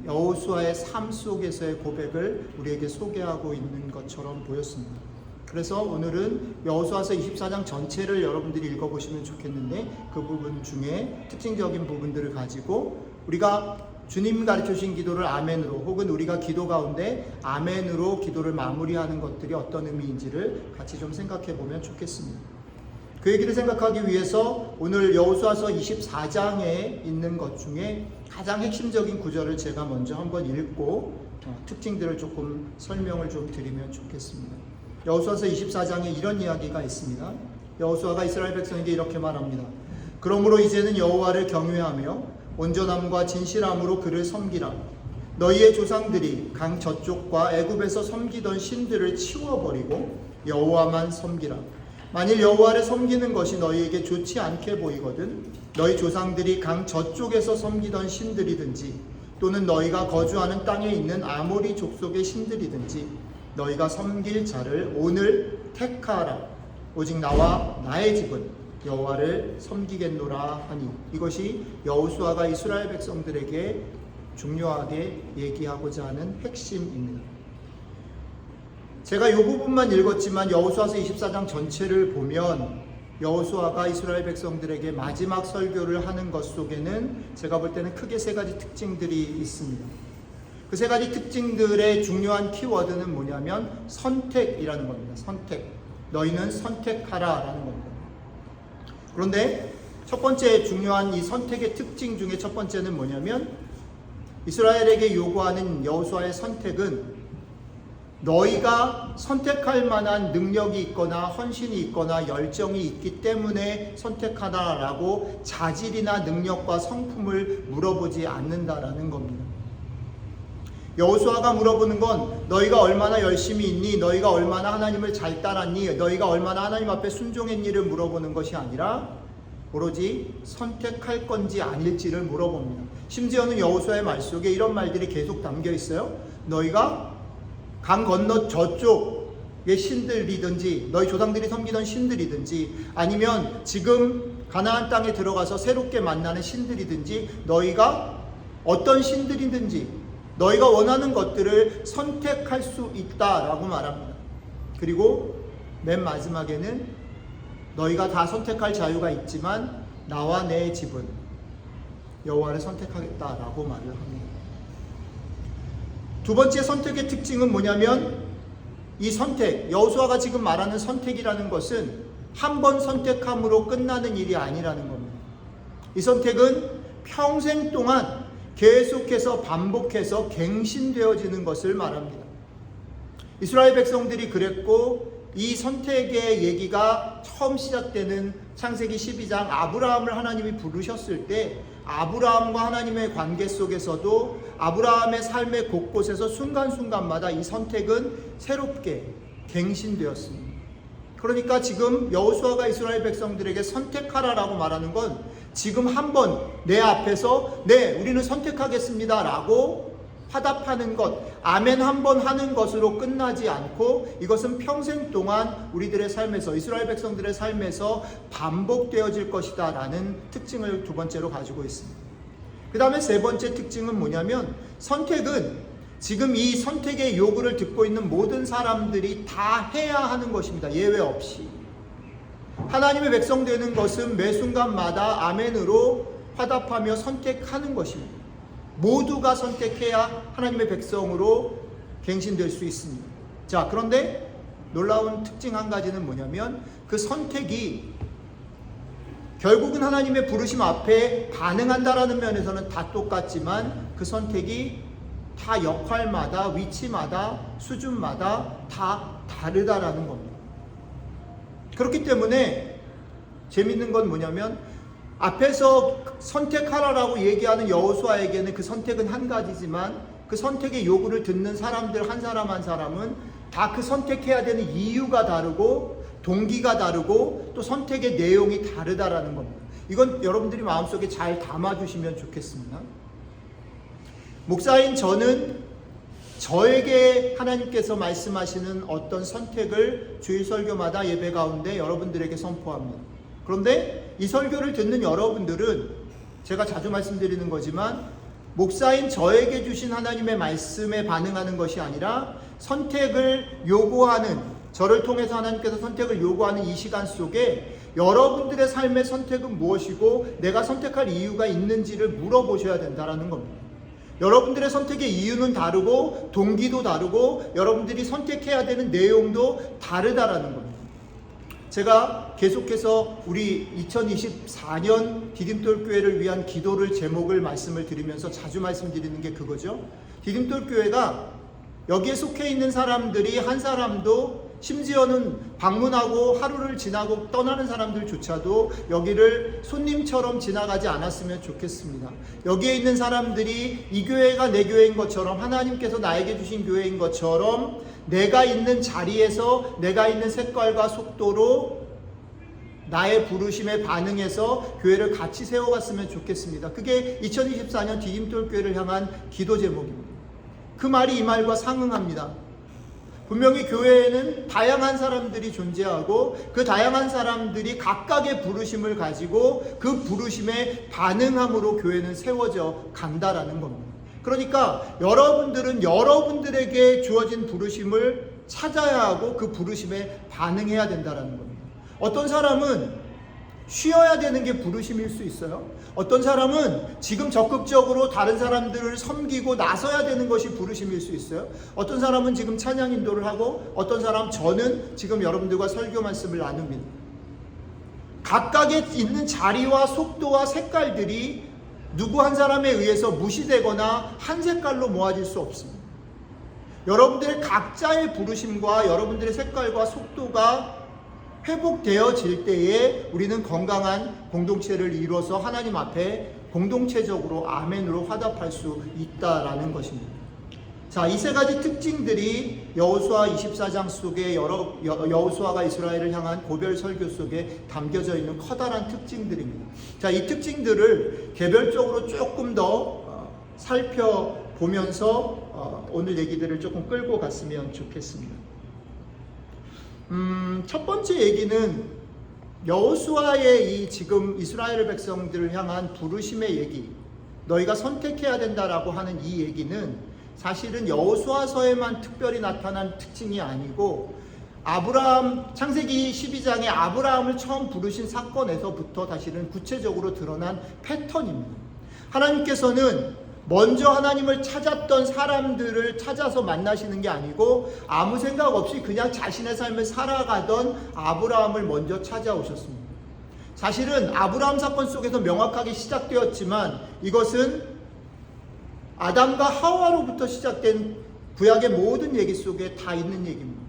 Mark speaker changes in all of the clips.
Speaker 1: 여호수아의 삶 속에서의 고백을 우리에게 소개하고 있는 것처럼 보였습니다. 그래서 오늘은 여호수아서 24장 전체를 여러분들이 읽어보시면 좋겠는데, 그 부분 중에 특징적인 부분들을 가지고 우리가 주님 가르쳐주신 기도를 아멘으로, 혹은 우리가 기도 가운데 아멘으로 기도를 마무리하는 것들이 어떤 의미인지를 같이 좀 생각해 보면 좋겠습니다. 그 얘기를 생각하기 위해서 오늘 여호수아서 24장에 있는 것 중에 가장 핵심적인 구절을 제가 먼저 한번 읽고 특징들을 조금 설명을 좀 드리면 좋겠습니다. 여호수아서 24장에 이런 이야기가 있습니다. 여호수아가 이스라엘 백성에게 이렇게 말합니다. 그러므로 이제는 여호와를 경외하며 온전함과 진실함으로 그를 섬기라. 너희의 조상들이 강 저쪽과 애굽에서 섬기던 신들을 치워버리고 여호와만 섬기라. 만일 여호와를 섬기는 것이 너희에게 좋지 않게 보이거든 너희 조상들이 강 저쪽에서 섬기던 신들이든지 또는 너희가 거주하는 땅에 있는 아모리 족속의 신들이든지 너희가 섬길 자를 오늘 택하라. 오직 나와 나의 집은 여호와를 섬기겠노라 하니, 이것이 여호수아가 이스라엘 백성들에게 중요하게 얘기하고자 하는 핵심입니다. 제가 이 부분만 읽었지만 여호수아서 24장 전체를 보면 여호수아가 이스라엘 백성들에게 마지막 설교를 하는 것 속에는 제가 볼 때는 크게 세 가지 특징들이 있습니다. 그 세 가지 특징들의 중요한 키워드는 뭐냐면 선택이라는 겁니다. 선택. 너희는 선택하라 라는 겁니다. 그런데 첫 번째 중요한 이 선택의 특징 중에 첫 번째는 뭐냐면, 이스라엘에게 요구하는 여호수아의 선택은 너희가 선택할 만한 능력이 있거나 헌신이 있거나 열정이 있기 때문에 선택하라라고 자질이나 능력과 성품을 물어보지 않는다라는 겁니다. 여호수아가 물어보는 건 너희가 얼마나 열심히 있니? 너희가 얼마나 하나님을 잘 따랐니? 너희가 얼마나 하나님 앞에 순종했니를 물어보는 것이 아니라 오로지 선택할 건지 아닐지를 물어봅니다. 심지어는 여호수아의 말 속에 이런 말들이 계속 담겨 있어요. 너희가 강 건너 저쪽의 신들이든지 너희 조상들이 섬기던 신들이든지 아니면 지금 가나안 땅에 들어가서 새롭게 만나는 신들이든지 너희가 어떤 신들이든지 너희가 원하는 것들을 선택할 수 있다라고 말합니다. 그리고 맨 마지막에는 너희가 다 선택할 자유가 있지만 나와 내 집은 여호와를 선택하겠다라고 말을 합니다. 두 번째 선택의 특징은 뭐냐면, 이 선택, 여호수아가 지금 말하는 선택이라는 것은 한 번 선택함으로 끝나는 일이 아니라는 겁니다. 이 선택은 평생 동안 계속해서 반복해서 갱신되어지는 것을 말합니다. 이스라엘 백성들이 그랬고, 이 선택의 얘기가 처음 시작되는 창세기 12장 아브라함을 하나님이 부르셨을 때 아브라함과 하나님의 관계 속에서도 아브라함의 삶의 곳곳에서 순간순간마다 이 선택은 새롭게 갱신되었습니다. 그러니까 지금 여호수아가 이스라엘 백성들에게 선택하라라고 말하는 건 지금 한번 내 앞에서 우리는 선택하겠습니다 라고 화답하는 것, 아멘 한번 하는 것으로 끝나지 않고 이것은 평생 동안 우리들의 삶에서, 이스라엘 백성들의 삶에서 반복되어질 것이다 라는 특징을 두 번째로 가지고 있습니다. 그 다음에 세 번째 특징은 뭐냐면, 선택은 지금 이 선택의 요구를 듣고 있는 모든 사람들이 다 해야 하는 것입니다. 예외 없이. 하나님의 백성 되는 것은 매 순간마다 아멘으로 화답하며 선택하는 것입니다. 모두가 선택해야 하나님의 백성으로 갱신될 수 있습니다. 자, 그런데 놀라운 특징 한 가지는 뭐냐면, 그 선택이 결국은 하나님의 부르심 앞에 반응한다라는 면에서는 다 똑같지만 그 선택이 다 역할마다, 위치마다, 수준마다 다 다르다라는 겁니다. 그렇기 때문에 재밌는 건 뭐냐면, 앞에서 선택하라라고 얘기하는 여호수아에게는 그 선택은 한 가지지만 그 선택의 요구를 듣는 사람들 한 사람 한 사람은 다 그 선택해야 되는 이유가 다르고 동기가 다르고 또 선택의 내용이 다르다라는 겁니다. 이건 여러분들이 마음속에 잘 담아주시면 좋겠습니다. 목사인 저는 저에게 하나님께서 말씀하시는 어떤 선택을 주일 설교마다 예배 가운데 여러분들에게 선포합니다. 그런데 이 설교를 듣는 여러분들은 제가 자주 말씀드리는 거지만 목사인 저에게 주신 하나님의 말씀에 반응하는 것이 아니라 선택을 요구하는, 저를 통해서 하나님께서 선택을 요구하는 이 시간 속에 여러분들의 삶의 선택은 무엇이고 내가 선택할 이유가 있는지를 물어보셔야 된다는 겁니다. 여러분들의 선택의 이유는 다르고 동기도 다르고 여러분들이 선택해야 되는 내용도 다르다라는 겁니다. 제가 계속해서 우리 2024년 디딤돌교회를 위한 기도를 제목을 말씀을 드리면서 자주 말씀드리는 게 그거죠. 디딤돌교회가 여기에 속해 있는 사람들이 한 사람도, 심지어는 방문하고 하루를 지나고 떠나는 사람들조차도 여기를 손님처럼 지나가지 않았으면 좋겠습니다. 여기에 있는 사람들이 이 교회가 내 교회인 것처럼, 하나님께서 나에게 주신 교회인 것처럼 내가 있는 자리에서 내가 있는 색깔과 속도로 나의 부르심에 반응해서 교회를 같이 세워갔으면 좋겠습니다. 그게 2024년 디딤돌교회를 향한 기도 제목입니다. 그 말이 이 말과 상응합니다. 분명히 교회에는 다양한 사람들이 존재하고 그 다양한 사람들이 각각의 부르심을 가지고 그 부르심에 반응함으로 교회는 세워져 간다라는 겁니다. 그러니까 여러분들은 여러분들에게 주어진 부르심을 찾아야 하고 그 부르심에 반응해야 된다라는 겁니다. 어떤 사람은 쉬어야 되는 게 부르심일 수 있어요. 어떤 사람은 지금 적극적으로 다른 사람들을 섬기고 나서야 되는 것이 부르심일 수 있어요. 어떤 사람은 지금 찬양 인도를 하고, 어떤 사람, 저는 지금 여러분들과 설교 말씀을 나눕니다. 각각의 있는 자리와 속도와 색깔들이 누구 한 사람에 의해서 무시되거나 한 색깔로 모아질 수 없습니다. 여러분들의 각자의 부르심과 여러분들의 색깔과 속도가 회복되어질 때에 우리는 건강한 공동체를 이루어서 하나님 앞에 공동체적으로 아멘으로 화답할 수 있다라는 것입니다. 자, 이 세 가지 특징들이 여호수아 24장 속에 여호수아가 이스라엘을 향한 고별 설교 속에 담겨져 있는 커다란 특징들입니다. 자, 이 특징들을 개별적으로 조금 더 살펴보면서 오늘 얘기들을 조금 끌고 갔으면 좋겠습니다. 첫 번째 얘기는 여호수아의 이 지금 이스라엘 백성들을 향한 부르심의 얘기, 너희가 선택해야 된다라고 하는 이 얘기는 사실은 여호수아서에만 특별히 나타난 특징이 아니고 아브라함, 창세기 12장에 아브라함을 처음 부르신 사건에서부터 사실은 구체적으로 드러난 패턴입니다. 하나님께서는 먼저 하나님을 찾았던 사람들을 찾아서 만나시는 게 아니고 아무 생각 없이 그냥 자신의 삶을 살아가던 아브라함을 먼저 찾아오셨습니다. 사실은 아브라함 사건 속에서 명확하게 시작되었지만 이것은 아담과 하와로부터 시작된 구약의 모든 얘기 속에 다 있는 얘기입니다.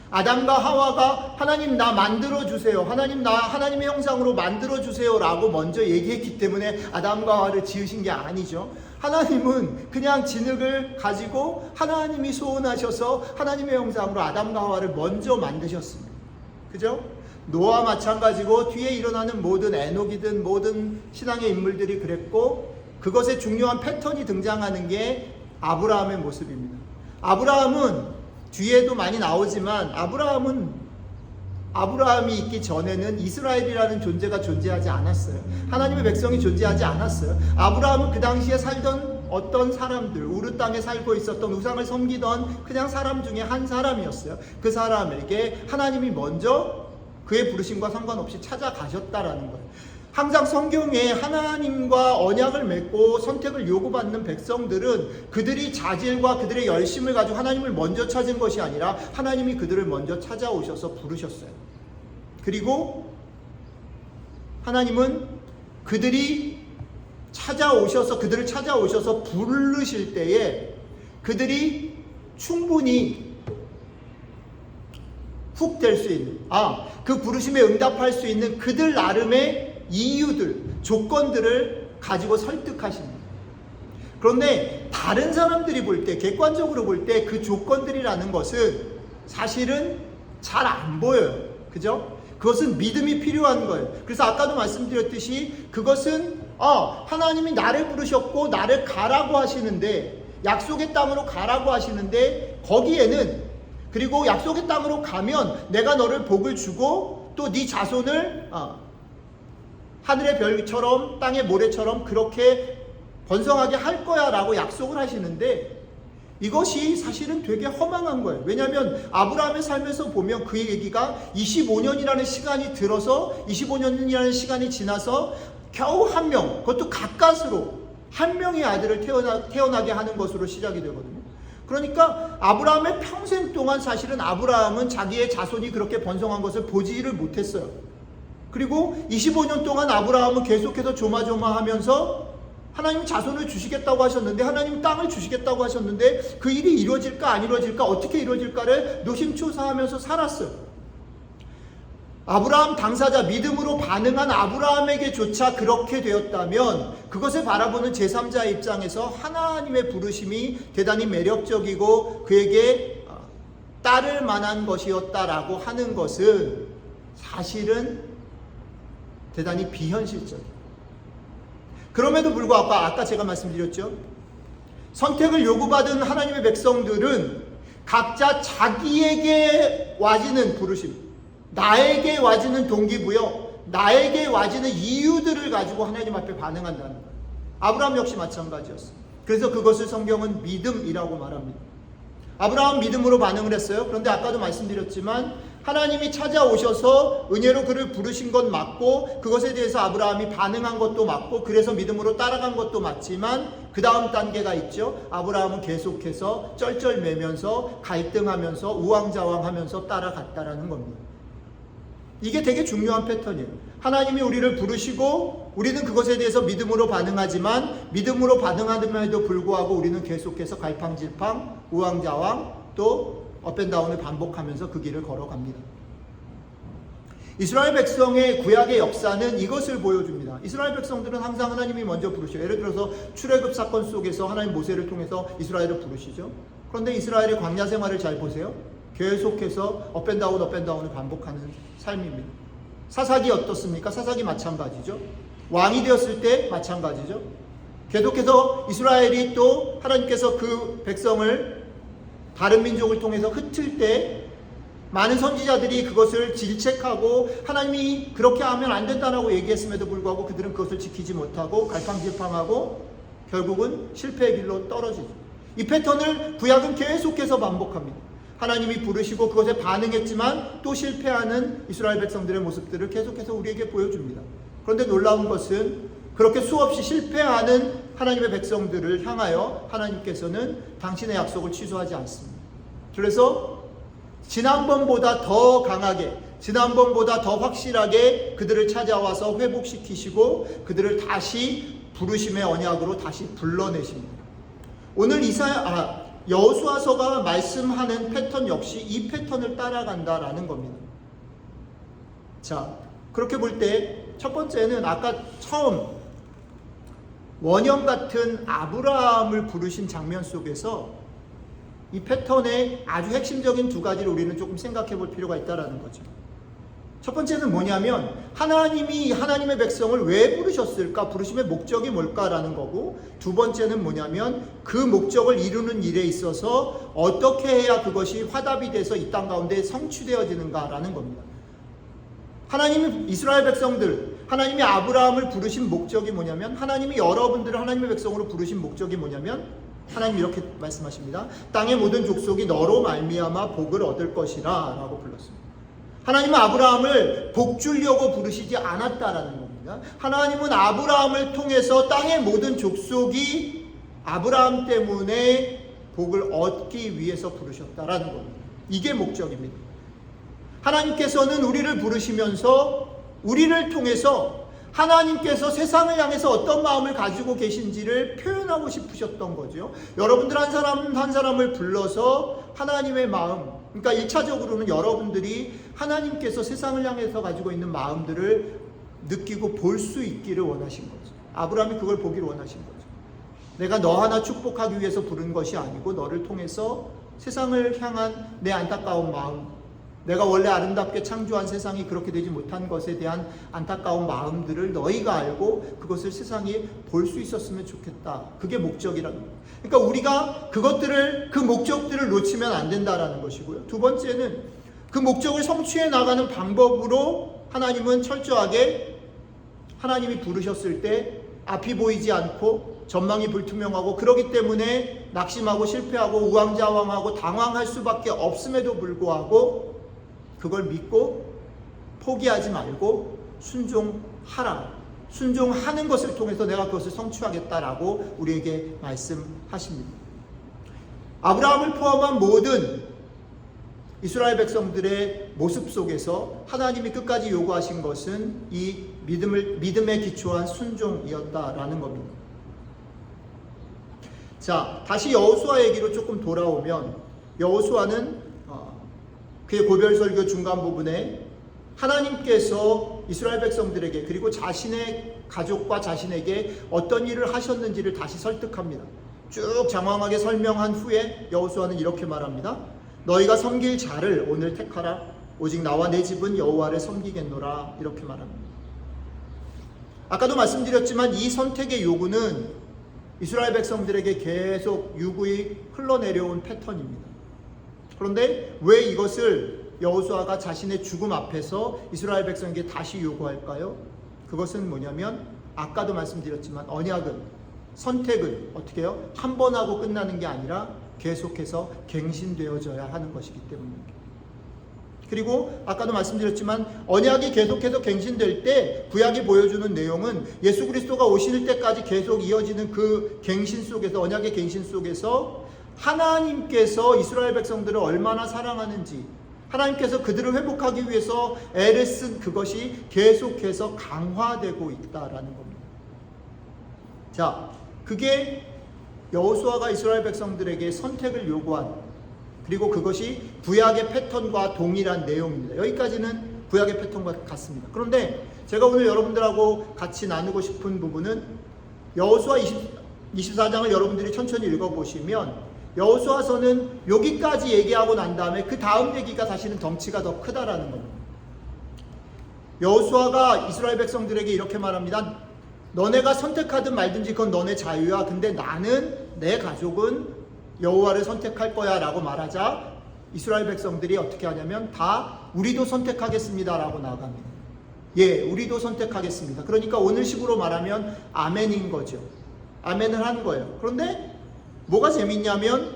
Speaker 1: 아담과 하와가 하나님 나 만들어주세요, 하나님 나 하나님의 형상으로 만들어주세요 라고 먼저 얘기했기 때문에 아담과 하와를 지으신 게 아니죠. 하나님은 그냥 진흙을 가지고 하나님이 소원하셔서 하나님의 형상으로 아담과 하와를 먼저 만드셨습니다. 그죠? 노아와 마찬가지고 뒤에 일어나는 모든 에녹이든 모든 신앙의 인물들이 그랬고 그것의 중요한 패턴이 등장하는 게 아브라함의 모습입니다. 아브라함은 뒤에도 많이 나오지만 아브라함이 있기 전에는 이스라엘이라는 존재가 존재하지 않았어요. 하나님의 백성이 존재하지 않았어요. 아브라함은 그 당시에 살던 어떤 사람들, 우르 땅에 살고 있었던 우상을 섬기던 그냥 사람 중에 한 사람이었어요. 그 사람에게 하나님이 먼저 그의 부르심과 상관없이 찾아가셨다라는 거예요. 항상 성경에 하나님과 언약을 맺고 선택을 요구받는 백성들은 그들이 자질과 그들의 열심을 가지고 하나님을 먼저 찾은 것이 아니라 하나님이 그들을 먼저 찾아오셔서 부르셨어요. 그리고 하나님은 그들을 찾아오셔서 부르실 때에 그들이 충분히 훅 될 수 있는, 그 부르심에 응답할 수 있는 그들 나름의 이유들, 조건들을 가지고 설득하십니다. 그런데 다른 사람들이 볼 때, 객관적으로 볼 때 그 조건들이라는 것은 사실은 잘 안 보여요. 그죠? 그것은 믿음이 필요한 거예요. 그래서 아까도 말씀드렸듯이 그것은 하나님이 나를 부르셨고 나를 가라고 하시는데, 약속의 땅으로 가라고 하시는데 거기에는, 그리고 약속의 땅으로 가면 내가 너를 복을 주고 또 네 자손을 하늘의 별처럼 땅의 모래처럼 그렇게 번성하게 할 거야 라고 약속을 하시는데 이것이 사실은 되게 허망한 거예요. 왜냐하면 아브라함의 삶에서 보면 그 얘기가 25년이라는 시간이 들어서 25년이라는 시간이 지나서 겨우 한 명, 그것도 가까스로 한 명의 아들을 태어나게 하는 것으로 시작이 되거든요. 그러니까 아브라함의 평생 동안 사실은 아브라함은 자기의 자손이 그렇게 번성한 것을 보지를 못했어요. 그리고 25년 동안 아브라함은 계속해서 조마조마하면서 하나님 자손을 주시겠다고 하셨는데, 하나님 땅을 주시겠다고 하셨는데 그 일이 이루어질까 안 이루어질까 어떻게 이루어질까를 노심초사하면서 살았어요. 아브라함 당사자, 믿음으로 반응한 아브라함에게조차 그렇게 되었다면 그것을 바라보는 제3자의 입장에서 하나님의 부르심이 대단히 매력적이고 그에게 따를 만한 것이었다라고 하는 것은 사실은 대단히 비현실적이에요. 그럼에도 불구하고 아까 제가 말씀드렸죠. 선택을 요구받은 하나님의 백성들은 각자 자기에게 와지는 부르심, 나에게 와지는 동기부여, 나에게 와지는 이유들을 가지고 하나님 앞에 반응한다는 거예요. 아브라함 역시 마찬가지였어요. 그래서 그것을 성경은 믿음이라고 말합니다. 아브라함 믿음으로 반응을 했어요. 그런데 아까도 말씀드렸지만 하나님이 찾아오셔서 은혜로 그를 부르신 건 맞고 그것에 대해서 아브라함이 반응한 것도 맞고 그래서 믿음으로 따라간 것도 맞지만 그 다음 단계가 있죠. 아브라함은 계속해서 쩔쩔매면서 갈등하면서 우왕좌왕하면서 따라갔다라는 겁니다. 이게 되게 중요한 패턴이에요. 하나님이 우리를 부르시고 우리는 그것에 대해서 믿음으로 반응하지만 믿음으로 반응함에도 불구하고 우리는 계속해서 갈팡질팡 우왕좌왕 또 업앤다운을 반복하면서 그 길을 걸어갑니다. 이스라엘 백성의 구약의 역사는 이것을 보여줍니다. 이스라엘 백성들은 항상 하나님이 먼저 부르셔요. 예를 들어서 출애굽 사건 속에서 하나님 모세를 통해서 이스라엘을 부르시죠. 그런데 이스라엘의 광야 생활을 잘 보세요. 계속해서 업앤다운을 반복하는 삶입니다. 사사기 어떻습니까? 사사기 마찬가지죠. 왕이 되었을 때 마찬가지죠. 계속해서 이스라엘이 또 하나님께서 그 백성을 다른 민족을 통해서 흩을 때 많은 선지자들이 그것을 질책하고 하나님이 그렇게 하면 안 된다라고 얘기했음에도 불구하고 그들은 그것을 지키지 못하고 갈팡질팡하고 결국은 실패의 길로 떨어지죠. 이 패턴을 구약은 계속해서 반복합니다. 하나님이 부르시고 그것에 반응했지만 또 실패하는 이스라엘 백성들의 모습들을 계속해서 우리에게 보여줍니다. 그런데 놀라운 것은 그렇게 수없이 실패하는 하나님의 백성들을 향하여 하나님께서는 당신의 약속을 취소하지 않습니다. 그래서 지난번보다 더 강하게, 지난번보다 더 확실하게 그들을 찾아와서 회복시키시고 그들을 다시 부르심의 언약으로 다시 불러내십니다. 오늘 여호수아서가 말씀하는 패턴 역시 이 패턴을 따라간다라는 겁니다. 자, 그렇게 볼 때 첫 번째는 아까 처음 원형 같은 아브라함을 부르신 장면 속에서 이 패턴의 아주 핵심적인 두 가지를 우리는 조금 생각해 볼 필요가 있다는 거죠. 첫 번째는 뭐냐면 하나님이 하나님의 백성을 왜 부르셨을까? 부르심의 목적이 뭘까라는 거고, 두 번째는 뭐냐면 그 목적을 이루는 일에 있어서 어떻게 해야 그것이 화답이 돼서 이 땅 가운데 성취되어지는가라는 겁니다. 하나님이 이스라엘 백성들, 하나님이 아브라함을 부르신 목적이 뭐냐면, 하나님이 여러분들을 하나님의 백성으로 부르신 목적이 뭐냐면, 하나님 이렇게 말씀하십니다. 땅의 모든 족속이 너로 말미암아 복을 얻을 것이라 라고 불렀습니다. 하나님은 아브라함을 복 주려고 부르시지 않았다라는 겁니다. 하나님은 아브라함을 통해서 땅의 모든 족속이 아브라함 때문에 복을 얻기 위해서 부르셨다라는 겁니다. 이게 목적입니다. 하나님께서는 우리를 부르시면서 우리를 통해서 하나님께서 세상을 향해서 어떤 마음을 가지고 계신지를 표현하고 싶으셨던 거죠. 여러분들 한 사람 한 사람을 불러서 하나님의 마음, 그러니까 1차적으로는 여러분들이 하나님께서 세상을 향해서 가지고 있는 마음들을 느끼고 볼 수 있기를 원하신 거죠. 아브라함이 그걸 보기를 원하신 거죠. 내가 너 하나 축복하기 위해서 부른 것이 아니고 너를 통해서 세상을 향한 내 안타까운 마음, 내가 원래 아름답게 창조한 세상이 그렇게 되지 못한 것에 대한 안타까운 마음들을 너희가 알고 그것을 세상이 볼 수 있었으면 좋겠다. 그게 목적이라는 거예요. 그러니까 우리가 그 목적들을 놓치면 안 된다라는 것이고요. 두 번째는 그 목적을 성취해 나가는 방법으로 하나님은 철저하게 하나님이 부르셨을 때 앞이 보이지 않고 전망이 불투명하고 그러기 때문에 낙심하고 실패하고 우왕좌왕하고 당황할 수밖에 없음에도 불구하고 그걸 믿고 포기하지 말고 순종하라. 순종하는 것을 통해서 내가 그것을 성취하겠다라고 우리에게 말씀하십니다. 아브라함을 포함한 모든 이스라엘 백성들의 모습 속에서 하나님이 끝까지 요구하신 것은 이 믿음에 기초한 순종이었다라는 겁니다. 자, 다시 여호수아 얘기로 조금 돌아오면 여호수아는 그의 고별설교 중간 부분에 하나님께서 이스라엘 백성들에게 그리고 자신의 가족과 자신에게 어떤 일을 하셨는지를 다시 설득합니다. 쭉 장황하게 설명한 후에 여호수아는 이렇게 말합니다. 너희가 섬길 자를 오늘 택하라. 오직 나와 내 집은 여호와를 섬기겠노라. 이렇게 말합니다. 아까도 말씀드렸지만 이 선택의 요구는 이스라엘 백성들에게 계속 유구히 흘러내려온 패턴입니다. 그런데 왜 이것을 여호수아가 자신의 죽음 앞에서 이스라엘 백성에게 다시 요구할까요? 그것은 뭐냐면 아까도 말씀드렸지만 언약은 선택을 어떻게 해요? 한 번 하고 끝나는 게 아니라 계속해서 갱신되어져야 하는 것이기 때문입니다. 그리고 아까도 말씀드렸지만 언약이 계속해서 갱신될 때 구약이 보여주는 내용은 예수 그리스도가 오실 때까지 계속 이어지는 그 갱신 속에서 언약의 갱신 속에서 하나님께서 이스라엘 백성들을 얼마나 사랑하는지 하나님께서 그들을 회복하기 위해서 애를 쓴 그것이 계속해서 강화되고 있다라는 겁니다. 자, 그게 여호수아가 이스라엘 백성들에게 선택을 요구한 그리고 그것이 구약의 패턴과 동일한 내용입니다. 여기까지는 구약의 패턴과 같습니다. 그런데 제가 오늘 여러분들하고 같이 나누고 싶은 부분은 여호수아 24장을 여러분들이 천천히 읽어보시면 여호수아서는 여기까지 얘기하고 난 다음에 그 다음 얘기가 사실은 덩치가 더 크다라는 겁니다. 여호수아가 이스라엘 백성들에게 이렇게 말합니다. 너네가 선택하든 말든지 그건 너네 자유야. 근데 나는 내 가족은 여호와를 선택할 거야 라고 말하자 이스라엘 백성들이 어떻게 하냐면 다 우리도 선택하겠습니다 라고 나아갑니다. 예, 우리도 선택하겠습니다. 그러니까 오늘식으로 말하면 아멘인 거죠. 아멘을 한 거예요. 그런데 뭐가 재밌냐면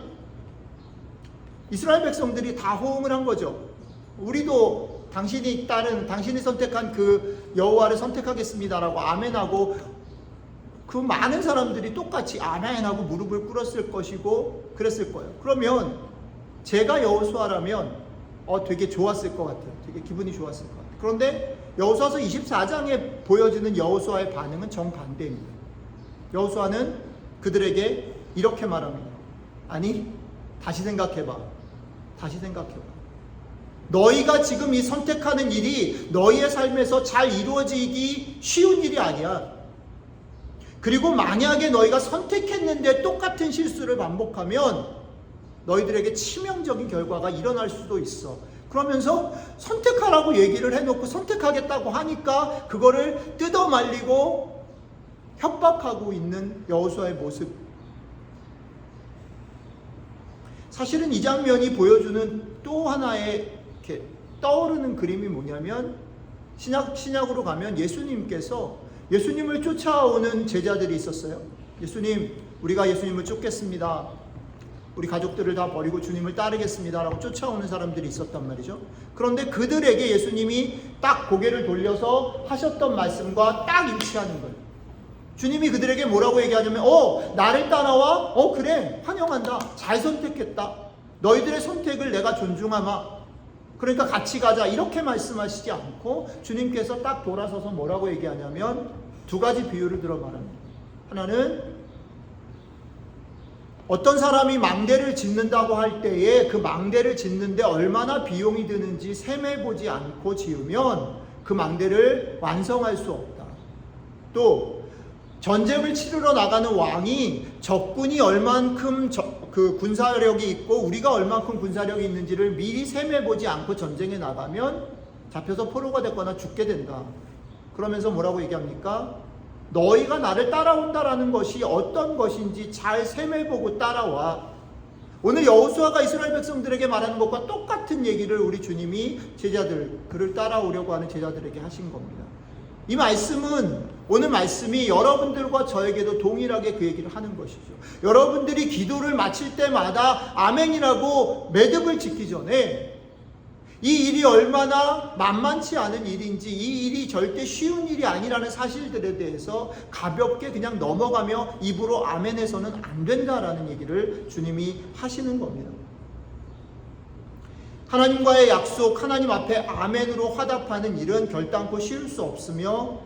Speaker 1: 이스라엘 백성들이 다 호응을 한 거죠. 우리도 당신이 선택한 그 여호와를 선택하겠습니다라고 아멘하고 그 많은 사람들이 똑같이 아멘하고 무릎을 꿇었을 것이고 그랬을 거예요. 그러면 제가 여호수아라면 되게 좋았을 것 같아요. 되게 기분이 좋았을 것 같아요. 그런데 여호수아서 24장에 보여지는 여호수아의 반응은 정반대입니다. 여호수아는 그들에게 이렇게 말합니다. 아니, 다시 생각해봐. 다시 생각해봐. 너희가 지금 이 선택하는 일이 너희의 삶에서 잘 이루어지기 쉬운 일이 아니야. 그리고 만약에 너희가 선택했는데 똑같은 실수를 반복하면 너희들에게 치명적인 결과가 일어날 수도 있어. 그러면서 선택하라고 얘기를 해놓고 선택하겠다고 하니까 그거를 뜯어말리고 협박하고 있는 여호수아의 모습. 사실은 이 장면이 보여주는 또 하나의 이렇게 떠오르는 그림이 뭐냐면 신약으로 가면 예수님을 쫓아오는 제자들이 있었어요. 예수님, 우리가 예수님을 쫓겠습니다. 우리 가족들을 다 버리고 주님을 따르겠습니다 라고 쫓아오는 사람들이 있었단 말이죠. 그런데 그들에게 예수님이 딱 고개를 돌려서 하셨던 말씀과 딱 일치하는 거예요. 주님이 그들에게 뭐라고 얘기하냐면 나를 따라와? 그래, 환영한다. 잘 선택했다. 너희들의 선택을 내가 존중하마. 그러니까 같이 가자. 이렇게 말씀하시지 않고 주님께서 딱 돌아서서 뭐라고 얘기하냐면 두 가지 비유를 들어 말합니다. 하나는 어떤 사람이 망대를 짓는다고 할 때에 그 망대를 짓는데 얼마나 비용이 드는지 셈해보지 않고 지으면 그 망대를 완성할 수 없다. 또 전쟁을 치르러 나가는 왕이 적군이 얼만큼 그 군사력이 있고 우리가 얼만큼 군사력이 있는지를 미리 셈해보지 않고 전쟁에 나가면 잡혀서 포로가 됐거나 죽게 된다. 그러면서 뭐라고 얘기합니까? 너희가 나를 따라온다라는 것이 어떤 것인지 잘 셈해보고 따라와. 오늘 여호수아가 이스라엘 백성들에게 말하는 것과 똑같은 얘기를 우리 주님이 그를 따라오려고 하는 제자들에게 하신 겁니다. 이 말씀은 오늘 말씀이 여러분들과 저에게도 동일하게 그 얘기를 하는 것이죠. 여러분들이 기도를 마칠 때마다 아멘이라고 매듭을 짓기 전에 이 일이 얼마나 만만치 않은 일인지, 이 일이 절대 쉬운 일이 아니라는 사실들에 대해서 가볍게 그냥 넘어가며 입으로 아멘해서는 안 된다라는 얘기를 주님이 하시는 겁니다. 하나님과의 약속, 하나님 앞에 아멘으로 화답하는 일은 결단코 쉬울 수 없으며,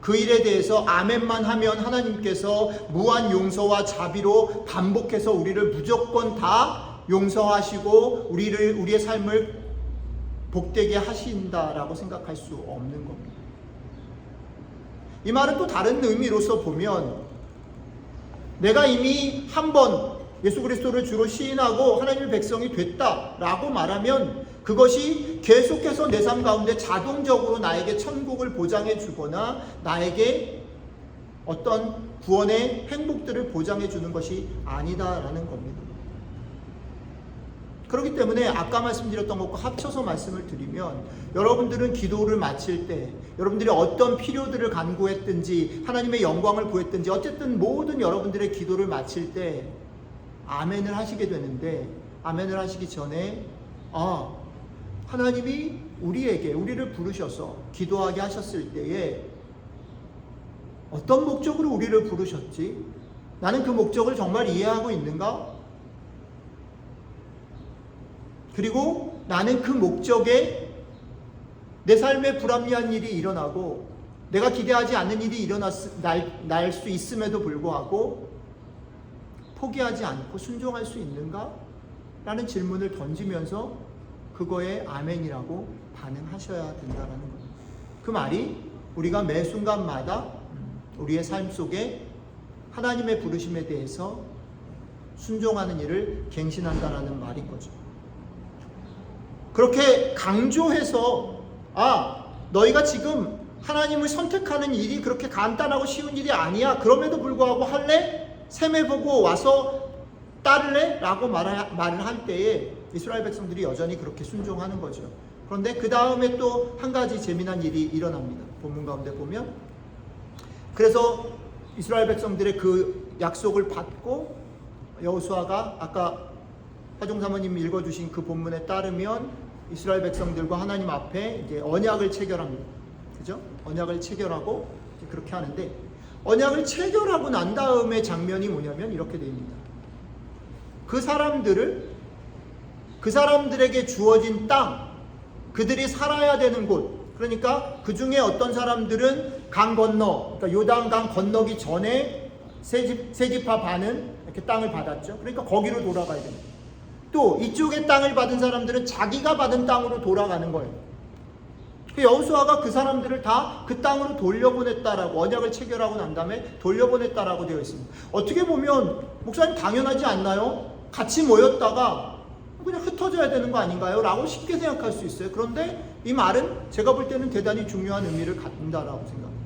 Speaker 1: 그 일에 대해서 아멘만 하면 하나님께서 무한 용서와 자비로 반복해서 우리를 무조건 다 용서하시고 우리의 삶을 복되게 하신다라고 생각할 수 없는 겁니다. 이 말은 또 다른 의미로서 보면, 내가 이미 한 번 예수 그리스도를 주로 시인하고 하나님의 백성이 됐다라고 말하면 그것이 계속해서 내 삶 가운데 자동적으로 나에게 천국을 보장해 주거나 나에게 어떤 구원의 행복들을 보장해 주는 것이 아니다라는 겁니다. 그렇기 때문에 아까 말씀드렸던 것과 합쳐서 말씀을 드리면, 여러분들은 기도를 마칠 때 여러분들이 어떤 필요들을 간구했든지 하나님의 영광을 구했든지 어쨌든 모든 여러분들의 기도를 마칠 때 아멘을 하시게 되는데, 아멘을 하시기 전에 하나님이 우리를 부르셔서 기도하게 하셨을 때에 어떤 목적으로 우리를 부르셨지? 나는 그 목적을 정말 이해하고 있는가? 그리고 나는 그 목적에 내 삶에 불합리한 일이 일어나고 내가 기대하지 않는 일이 날 수 있음에도 불구하고 포기하지 않고 순종할 수 있는가? 라는 질문을 던지면서 그거에 아멘이라고 반응하셔야 된다는 겁니다. 그 말이 우리가 매 순간마다 우리의 삶 속에 하나님의 부르심에 대해서 순종하는 일을 갱신한다라는 말인 거죠. 그렇게 강조해서 너희가 지금 하나님을 선택하는 일이 그렇게 간단하고 쉬운 일이 아니야, 그럼에도 불구하고 할래? 셈해 보고 와서 따를래? 라고 말을 할 때에 이스라엘 백성들이 여전히 그렇게 순종하는 거죠. 그런데 그 다음에 또 한 가지 재미난 일이 일어납니다. 본문 가운데 보면, 그래서 이스라엘 백성들의 그 약속을 받고 여호수아가 아까 화종사모님이 읽어주신 그 본문에 따르면 이스라엘 백성들과 하나님 앞에 이제 언약을 체결합니다. 그죠? 언약을 체결하고 그렇게 하는데, 언약을 체결하고 난 다음에 장면이 뭐냐면 이렇게 됩니다. 그 사람들에게 주어진 땅, 그들이 살아야 되는 곳, 그러니까 그 중에 어떤 사람들은 강 건너, 그러니까 요단강 건너기 전에 세 지파 반은 이렇게 땅을 받았죠. 그러니까 거기로 돌아가야 됩니다. 또 이쪽에 땅을 받은 사람들은 자기가 받은 땅으로 돌아가는 거예요. 여호수아가 그 사람들을 다 그 땅으로 돌려보냈다라고, 언약을 체결하고 난 다음에 돌려보냈다라고 되어 있습니다. 어떻게 보면 목사님 당연하지 않나요? 같이 모였다가 그냥 흩어져야 되는 거 아닌가요? 라고 쉽게 생각할 수 있어요. 그런데 이 말은 제가 볼 때는 대단히 중요한 의미를 갖는다라고 생각합니다.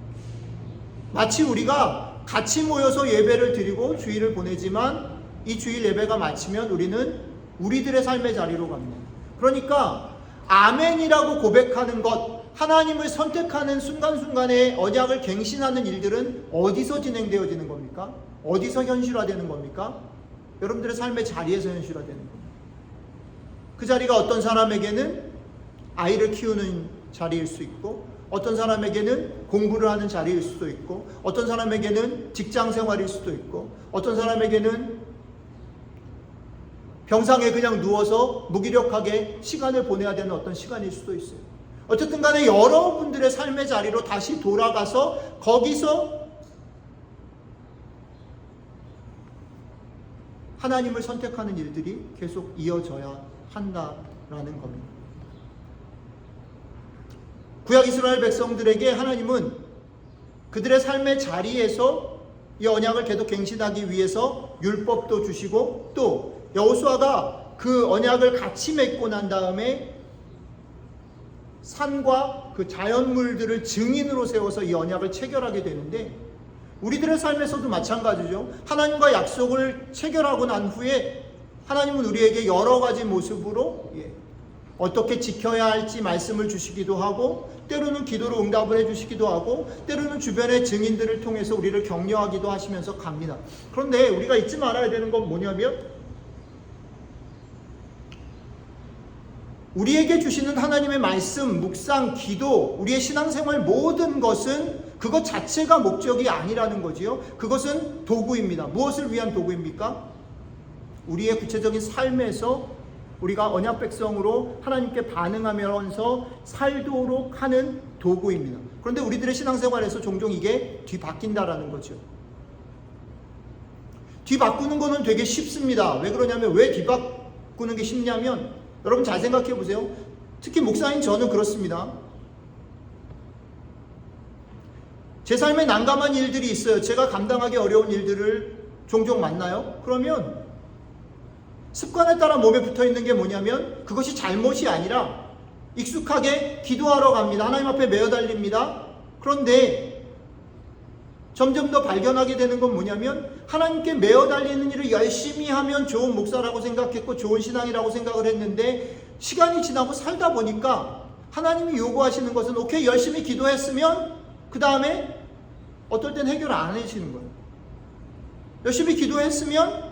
Speaker 1: 마치 우리가 같이 모여서 예배를 드리고 주일을 보내지만 이 주일 예배가 마치면 우리는 우리들의 삶의 자리로 갑니다. 그러니까 아멘이라고 고백하는 것, 하나님을 선택하는 순간순간에 언약을 갱신하는 일들은 어디서 진행되어지는 겁니까? 어디서 현실화되는 겁니까? 여러분들의 삶의 자리에서 현실화되는 겁니다. 그 자리가 어떤 사람에게는 아이를 키우는 자리일 수 있고, 어떤 사람에게는 공부를 하는 자리일 수도 있고, 어떤 사람에게는 직장 생활일 수도 있고, 어떤 사람에게는 병상에 그냥 누워서 무기력하게 시간을 보내야 되는 어떤 시간일 수도 있어요. 어쨌든 간에 여러분들의 삶의 자리로 다시 돌아가서 거기서 하나님을 선택하는 일들이 계속 이어져야 한다라는 겁니다. 구약 이스라엘 백성들에게 하나님은 그들의 삶의 자리에서 이 언약을 계속 갱신하기 위해서 율법도 주시고, 또 여호수아가 그 언약을 같이 맺고 난 다음에 산과 그 자연물들을 증인으로 세워서 이 언약을 체결하게 되는데, 우리들의 삶에서도 마찬가지죠. 하나님과 약속을 체결하고 난 후에 하나님은 우리에게 여러 가지 모습으로 어떻게 지켜야 할지 말씀을 주시기도 하고, 때로는 기도로 응답을 해주시기도 하고, 때로는 주변의 증인들을 통해서 우리를 격려하기도 하시면서 갑니다. 그런데 우리가 잊지 말아야 되는 건 뭐냐면, 우리에게 주시는 하나님의 말씀, 묵상, 기도, 우리의 신앙생활 모든 것은 그것 자체가 목적이 아니라는 거지요. 그것은 도구입니다. 무엇을 위한 도구입니까? 우리의 구체적인 삶에서 우리가 언약 백성으로 하나님께 반응하면서 살도록 하는 도구입니다. 그런데 우리들의 신앙생활에서 종종 이게 뒤바뀐다라는 거죠. 뒤바꾸는 거는 되게 쉽습니다. 왜 그러냐면, 왜 뒤바꾸는 게 쉽냐면, 여러분 잘 생각해 보세요. 특히 목사인 저는 그렇습니다. 제 삶에 난감한 일들이 있어요. 제가 감당하기 어려운 일들을 종종 만나요. 그러면 습관에 따라 몸에 붙어 있는 게 뭐냐면, 그것이 잘못이 아니라 익숙하게 기도하러 갑니다. 하나님 앞에 매어 달립니다. 그런데 점점 더 발견하게 되는 건 뭐냐면, 하나님께 매어 달리는 일을 열심히 하면 좋은 목사라고 생각했고 좋은 신앙이라고 생각을 했는데, 시간이 지나고 살다 보니까 하나님이 요구하시는 것은, 오케이, 열심히 기도했으면 그 다음에 어떨 땐 해결 안 해주시는 거예요. 열심히 기도했으면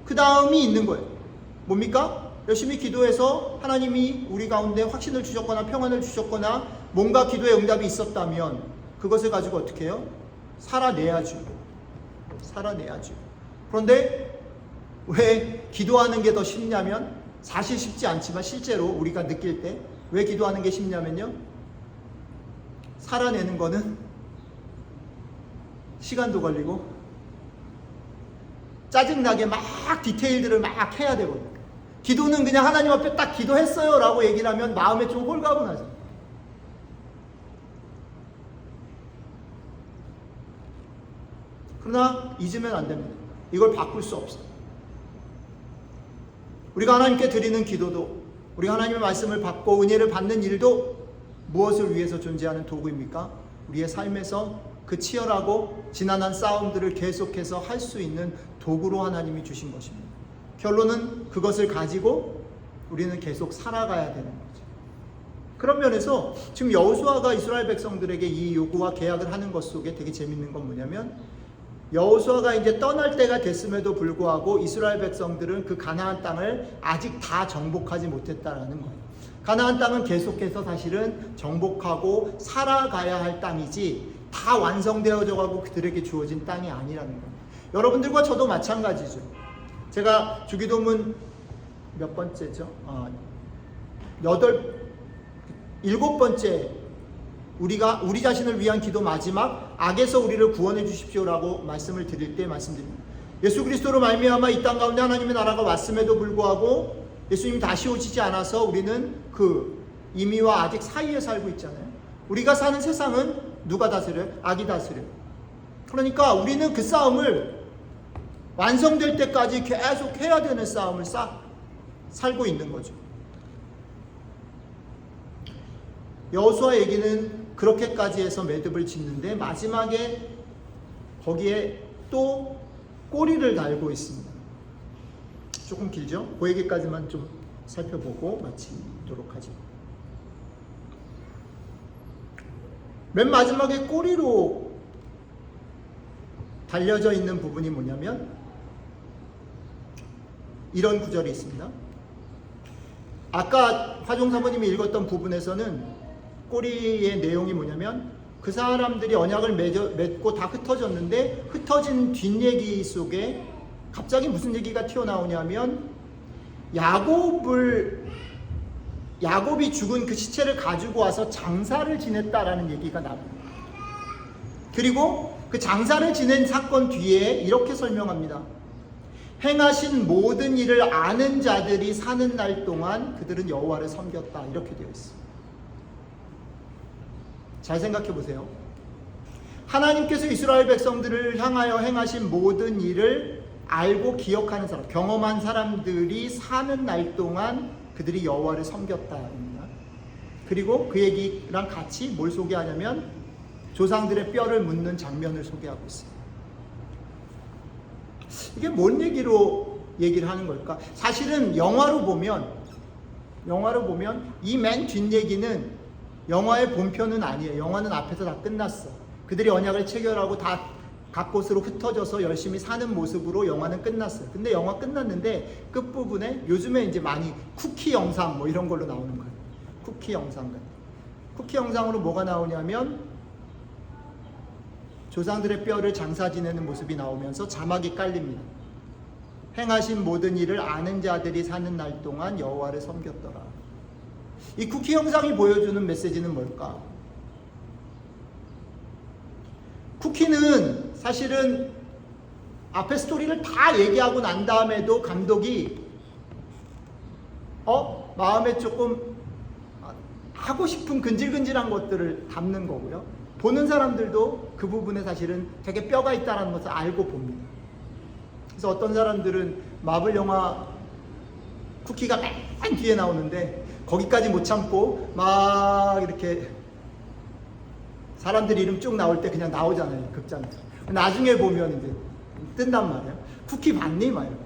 Speaker 1: 그 다음이 있는 거예요. 뭡니까? 열심히 기도해서 하나님이 우리 가운데 확신을 주셨거나 평안을 주셨거나 뭔가 기도의 응답이 있었다면, 그것을 가지고 어떻게 해요? 살아내야죠. 그런데 왜 기도하는 게 더 쉽냐면, 사실 쉽지 않지만 실제로 우리가 느낄 때 왜 기도하는 게 쉽냐면요, 살아내는 거는 시간도 걸리고 짜증나게 막 디테일들을 막 해야 되거든요. 기도는 그냥 하나님 앞에 딱 기도했어요 라고 얘기를 하면 마음에 좀 홀가분하죠. 그러나 잊으면 안 됩니다. 이걸 바꿀 수 없어요. 우리가 하나님께 드리는 기도도, 우리가 하나님의 말씀을 받고 은혜를 받는 일도 무엇을 위해서 존재하는 도구입니까? 우리의 삶에서 그 치열하고 지난한 싸움들을 계속해서 할 수 있는 도구로 하나님이 주신 것입니다. 결론은 그것을 가지고 우리는 계속 살아가야 되는 거죠. 그런 면에서 지금 여호수아가 이스라엘 백성들에게 이 요구와 계약을 하는 것 속에 되게 재밌는 건 뭐냐면, 여호수아가 이제 떠날 때가 됐음에도 불구하고 이스라엘 백성들은 그 가나안 땅을 아직 다 정복하지 못했다라는 거예요. 가나안 땅은 계속해서 사실은 정복하고 살아가야 할 땅이지 다 완성되어져 가고 그들에게 주어진 땅이 아니라는 거예요. 여러분들과 저도 마찬가지죠. 제가 주기도문 몇 번째죠? 7번째, 우리 자신을 위한 기도 마지막, 악에서 우리를 구원해 주십시오라고 말씀을 드릴 때 말씀드립니다. 예수 그리스도로 말미암아 이 땅 가운데 하나님의 나라가 왔음에도 불구하고 예수님이 다시 오시지 않아서 우리는 그 이미와 아직 사이에 살고 있잖아요. 우리가 사는 세상은 누가 다스려요? 악이 다스려요. 그러니까 우리는 그 싸움을 완성될 때까지 계속 해야 되는 싸움을 살고 있는 거죠. 여호수아 얘기는 그렇게까지 해서 매듭을 짓는데, 마지막에 거기에 또 꼬리를 달고 있습니다. 조금 길죠? 그 얘기까지만 좀 살펴보고 마치도록 하죠. 맨 마지막에 꼬리로 달려져 있는 부분이 뭐냐면, 이런 구절이 있습니다. 아까 화종 사모님이 읽었던 부분에서는 꼬리의 내용이 뭐냐면, 그 사람들이 언약을 맺고 다 흩어졌는데 흩어진 뒷얘기 속에 갑자기 무슨 얘기가 튀어나오냐면, 야곱이 죽은 그 시체를 가지고 와서 장사를 지냈다라는 얘기가 나옵니다. 그리고 그 장사를 지낸 사건 뒤에 이렇게 설명합니다. 행하신 모든 일을 아는 자들이 사는 날 동안 그들은 여호와를 섬겼다, 이렇게 되어 있습니다. 잘 생각해 보세요. 하나님께서 이스라엘 백성들을 향하여 행하신 모든 일을 알고 기억하는 사람, 경험한 사람들이 사는 날 동안 그들이 여호와를 섬겼다입니다. 그리고 그 얘기랑 같이 뭘 소개하냐면, 조상들의 뼈를 묻는 장면을 소개하고 있습니다. 이게 뭔 얘기로 얘기를 하는 걸까? 사실은 영화로 보면 영화를 보면 이 맨 뒷얘기는 영화의 본편은 아니에요. 영화는 앞에서 다 끝났어. 그들이 언약을 체결하고 다 각 곳으로 흩어져서 열심히 사는 모습으로 영화는 끝났어요. 근데 영화 끝났는데 끝부분에 요즘에 이제 많이 쿠키 영상 뭐 이런 걸로 나오는 거예요. 쿠키 영상 같은. 쿠키 영상으로 뭐가 나오냐면 조상들의 뼈를 장사 지내는 모습이 나오면서 자막이 깔립니다. 행하신 모든 일을 아는 자들이 사는 날 동안 여호와를 섬겼더라. 이 쿠키 영상이 보여주는 메시지는 뭘까? 쿠키는 사실은 앞에 스토리를 다 얘기하고 난 다음에도 감독이 마음에 조금 하고 싶은 근질근질한 것들을 담는 거고요. 보는 사람들도 그 부분에 사실은 되게 뼈가 있다는 것을 알고 봅니다. 그래서 어떤 사람들은 마블 영화 쿠키가 맨 뒤에 나오는데 거기까지 못 참고 막 이렇게 사람들 이름 쭉 나올 때 그냥 나오잖아요, 극장에서. 나중에 보면 이제 뜬단 말이에요. 쿠키 봤니? 막 이러고.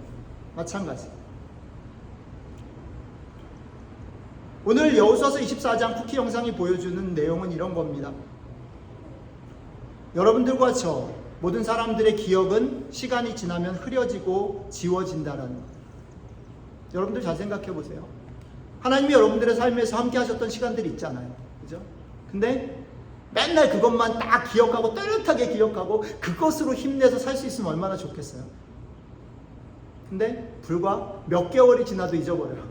Speaker 1: 마찬가지. 오늘 여호수아서 24장 쿠키 영상이 보여주는 내용은 이런 겁니다. 여러분들과 저 모든 사람들의 기억은 시간이 지나면 흐려지고 지워진다라는 것. 여러분들 잘 생각해 보세요. 하나님이 여러분들의 삶에서 함께 하셨던 시간들이 있잖아요. 그죠? 근데 맨날 그것만 딱 기억하고 또렷하게 기억하고 그것으로 힘내서 살 수 있으면 얼마나 좋겠어요. 근데 불과 몇 개월이 지나도 잊어버려요.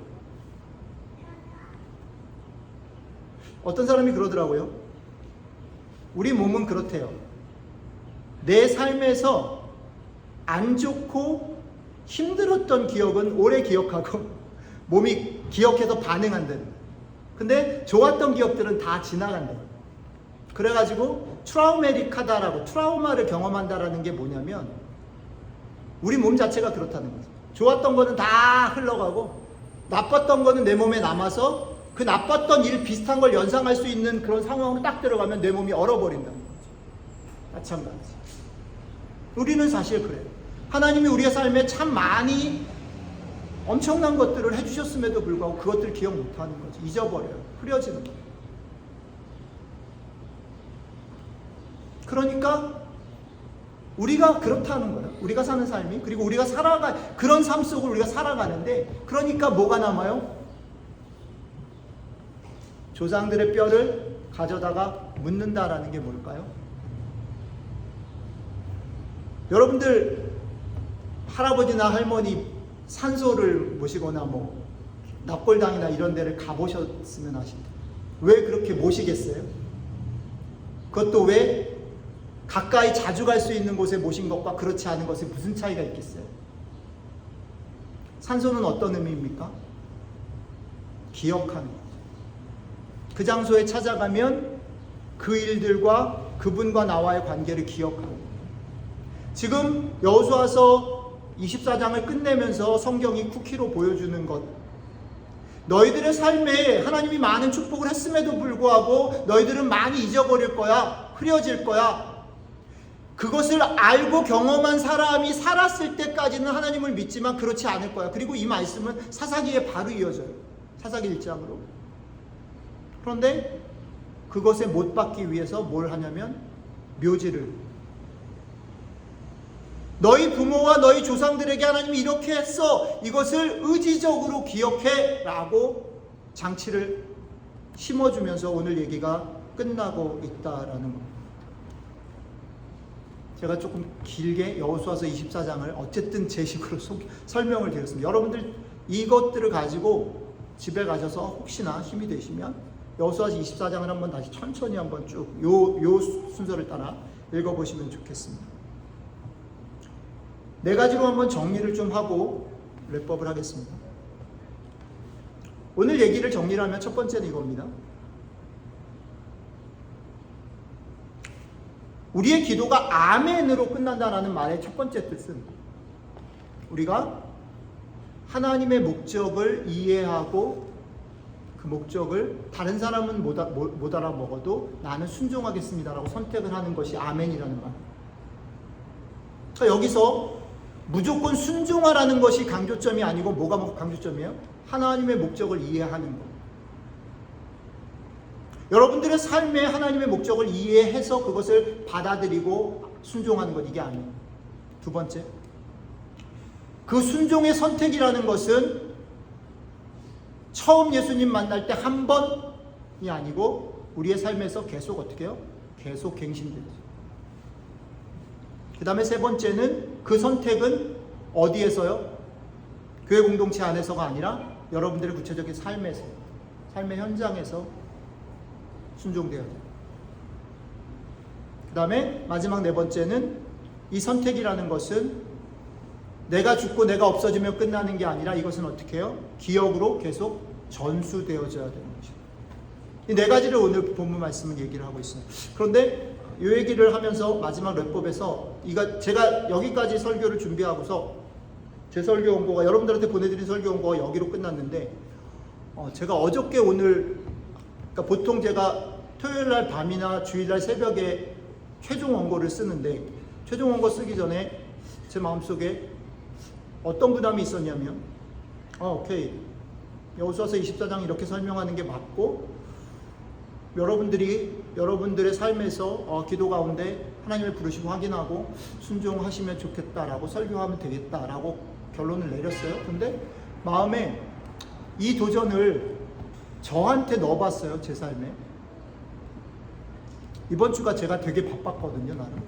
Speaker 1: 어떤 사람이 그러더라고요. 우리 몸은 그렇대요. 내 삶에서 안 좋고 힘들었던 기억은 오래 기억하고 몸이 기억해서 반응한다는. 근데 좋았던 기억들은 다 지나간다는. 그래가지고 트라우메릭하다라고, 트라우마를 경험한다라는 게 뭐냐면 우리 몸 자체가 그렇다는 거죠. 좋았던 거는 다 흘러가고 나빴던 거는 내 몸에 남아서 그 나빴던 일 비슷한 걸 연상할 수 있는 그런 상황으로 딱 들어가면 내 몸이 얼어버린다는 거죠. 마찬가지. 우리는 사실 그래요. 하나님이 우리의 삶에 참 많이 엄청난 것들을 해주셨음에도 불구하고 그것들 기억 못하는 거죠. 잊어버려요. 흐려지는 거예요. 그러니까 우리가 그렇다는 거예요. 우리가 사는 삶이. 그리고 우리가 그런 삶 속을 우리가 살아가는데, 그러니까 뭐가 남아요? 조상들의 뼈를 가져다가 묻는다라는 게 뭘까요? 여러분들 할아버지나 할머니 산소를 모시거나 뭐 납골당이나 이런 데를 가보셨으면 아십니다. 왜 그렇게 모시겠어요? 그것도 왜 가까이 자주 갈 수 있는 곳에 모신 것과 그렇지 않은 것에 무슨 차이가 있겠어요? 산소는 어떤 의미입니까? 기억하는 거죠. 그 장소에 찾아가면 그 일들과 그분과 나와의 관계를 기억하고, 지금 여호수아서 24장을 끝내면서 성경이 쿠키로 보여주는 것, 너희들의 삶에 하나님이 많은 축복을 했음에도 불구하고 너희들은 많이 잊어버릴 거야. 흐려질 거야. 그것을 알고 경험한 사람이 살았을 때까지는 하나님을 믿지만 그렇지 않을 거야. 그리고 이 말씀은 사사기에 바로 이어져요. 사사기 1장으로. 그런데 그것에 못 받기 위해서 뭘 하냐면 묘지를, 너희 부모와 너희 조상들에게 하나님이 이렇게 했어, 이것을 의지적으로 기억해 라고 장치를 심어주면서 오늘 얘기가 끝나고 있다라는 겁니다. 제가 조금 길게 여호수아서 24장을 어쨌든 제 식으로 설명을 드렸습니다. 여러분들 이것들을 가지고 집에 가셔서 혹시나 힘이 되시면 여호수아서 24장을 한번 다시 천천히 한번 쭉 요 순서를 따라 읽어보시면 좋겠습니다. 네 가지로 한번 정리를 좀 하고 랩업을 하겠습니다. 오늘 얘기를 정리를 하면 첫 번째는 이겁니다. 우리의 기도가 아멘으로 끝난다라는 말의 첫 번째 뜻은 우리가 하나님의 목적을 이해하고 그 목적을 다른 사람은 못 알아먹어도 나는 순종하겠습니다라고 선택을 하는 것이 아멘이라는 말. 자, 여기서 무조건 순종하라는 것이 강조점이 아니고 뭐가 강조점이에요? 하나님의 목적을 이해하는 것. 여러분들의 삶에 하나님의 목적을 이해해서 그것을 받아들이고 순종하는 것, 이게 아니에요. 두 번째, 그 순종의 선택이라는 것은 처음 예수님 만날 때 한 번이 아니고 우리의 삶에서 계속 어떻게 해요? 계속 갱신되죠. 그 다음에 세 번째는 그 선택은 어디에서요? 교회 공동체 안에서가 아니라 여러분들의 구체적인 삶에서, 삶의 현장에서 순종되어야 돼요. 그 다음에 마지막 네 번째는 이 선택이라는 것은 내가 죽고 내가 없어지면 끝나는 게 아니라 이것은 어떻게 해요? 기억으로 계속 전수되어져야 되는 것이에요. 이 네 가지를 오늘 본문 말씀은 얘기를 하고 있어요. 그런데 이 얘기를 하면서 마지막 랩법에서 제가 여기까지 설교를 준비하고서 제 설교 원고가 여러분들한테 보내드린 설교 원고가 여기로 끝났는데 제가 어저께 오늘 그러니까 보통 제가 토요일날 밤이나 주일날 새벽에 최종 원고를 쓰는데 최종 원고 쓰기 전에 제 마음속에 어떤 부담이 있었냐면 오케이, 여호수아서 24장 이렇게 설명하는 게 맞고 여러분들의 삶에서 기도 가운데 하나님의 부르심을 확인하고 순종하시면 좋겠다라고 설교하면 되겠다라고 결론을 내렸어요. 근데 마음에 이 도전을 저한테 넣어봤어요. 제 삶에. 이번 주가 제가 되게 바빴거든요. 나는